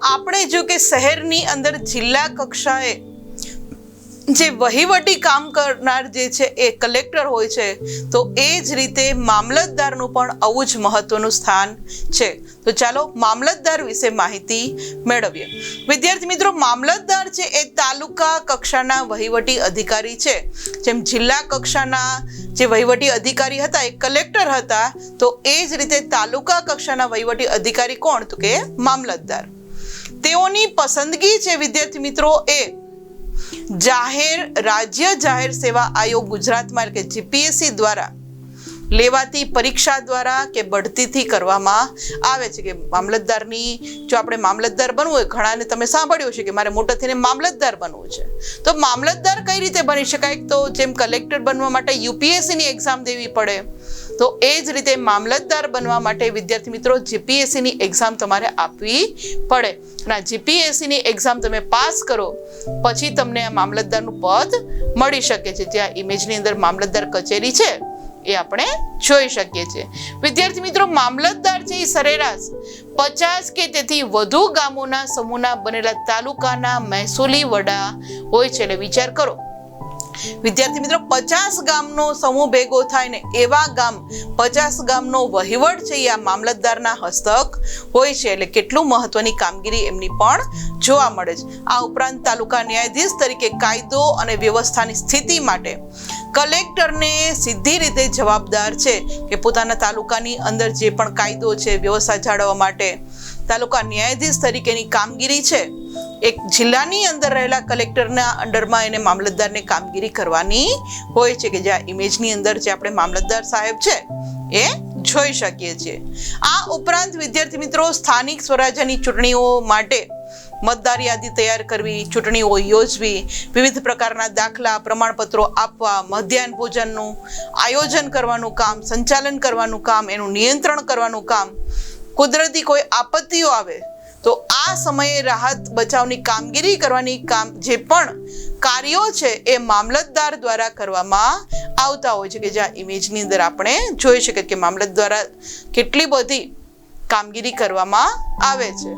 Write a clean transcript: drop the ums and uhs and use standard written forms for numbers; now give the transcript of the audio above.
આપણે જો કે શહેરની અંદર જિલ્લા કક્ષાએ જે વહીવટી કામ કરનાર જે છે એ કલેક્ટર હોય છે, તો એ જ રીતે મામલતદારનું પણ આવું જ મહત્વનું સ્થાન છે. તો ચાલો મામલતદાર વિશે માહિતી મેળવીએ. વિદ્યાર્થી મિત્રો, મામલતદાર છે એ તાલુકા કક્ષાના વહીવટી અધિકારી છે. જેમ જિલ્લા કક્ષાના જે વહીવટી અધિકારી હતા એ કલેક્ટર હતા, તો એ જ રીતે તાલુકા કક્ષાના વહીવટી અધિકારી કોણ? તો કે મામલતદાર. તેઓની પસંદગી છે વિદ્યાર્થી મિત્રો એ રાજ્ય જાહેર સેવા આયોગ ગુજરાતમાં કે જીપીએસસી દ્વારા લેવાતી પરીક્ષા દ્વારા કે બઢતીથી કરવામાં આવે છે. કે મામલતદારની જો આપણે મામલતદાર બનવું હોય, ઘણાને તમે સાંભળ્યું છે કે મારે મોટા થઈને મામલતદાર બનવું છે, તો મામલતદાર કઈ રીતે બની શકાય? તો જેમ કલેક્ટર બનવા માટે યુપીએસસીની એક્ઝામ દેવી પડે, તો એ જ રીતે મામલતદાર બનવા માટે વિદ્યાર્થી મિત્રો જીપીએસસીની એક્ઝામ તમારે આપવી પડે. અને જીપીએસસીની એક્ઝામ તમે પાસ કરો પછી તમને આ મામલતદારનું પદ મળી શકે છે. જ્યાં ઇમેજની અંદર મામલતદાર કચેરી છે એ આપણે જોઈ શકીએ છીએ. વિદ્યાર્થી મિત્રો, મામલતદાર છે એ સરેરાશ 50 કે તેથી વધુ ગામોના સમૂહના બનેલા તાલુકાના મહેસૂલી વડા હોય છે. એટલે વિચાર કરો વિદ્યાર્થી મિત્રો, 50 ગામનો સમૂહ ભેગો થાય ને એવા ગામ 50 ગામનો વહીવટ છે એ આ મામલતદારના હસ્તક હોય છે. એટલે કેટલું મહત્વની કામગીરી એમની પણ જોવા મળે છે. આ ઉપરાંત તાલુકા ન્યાયાધીશ તરીકે કાયદો અને વ્યવસ્થાની સ્થિતિ માટે કલેક્ટરને સીધી રીતે જવાબદાર છે કે પોતાના તાલુકાની અંદર જે પણ કાયદો છે, વ્યવસ્થા જાળવવા માટે તાલુકા ન્યાયાધીશ તરીકેની કામગીરી છે એક જિલ્લાની અંદર રહેલા કલેક્ટરના અંડરમાં એને મામલતદારને કામગીરી કરવાની હોય છે. કે જ્યાં ઇમેજની અંદર જે આપણે મામલતદાર સાહેબ છે એ જોઈ શકીએ છીએ. આ ઉપરાંત વિદ્યાર્થી મિત્રો, સ્થાનિક સ્વરાજ્યની ચૂંટણીઓ માટે મતદાર યાદી તૈયાર કરવી, ચૂંટણીઓ યોજવી, વિવિધ પ્રકારના દાખલા, પ્રમાણપત્રો આપવા, મધ્યાહન ભોજનનું આયોજન કરવાનું કામ, સંચાલન કરવાનું કામ, એનું નિયંત્રણ કરવાનું કામ, કુદરતી કોઈ આપત્તિઓ આવે તો આ સમયે રાહત બચાવની કામગીરી કરવાની જે પણ કાર્યો છે એ મામલતદાર દ્વારા કરવામાં આવતા હોય છે. કે જ્યાં ઇમેજની અંદર આપણે જોઈ શકીએ કે મામલતદાર દ્વારા કેટલી બધી કામગીરી કરવામાં આવે છે.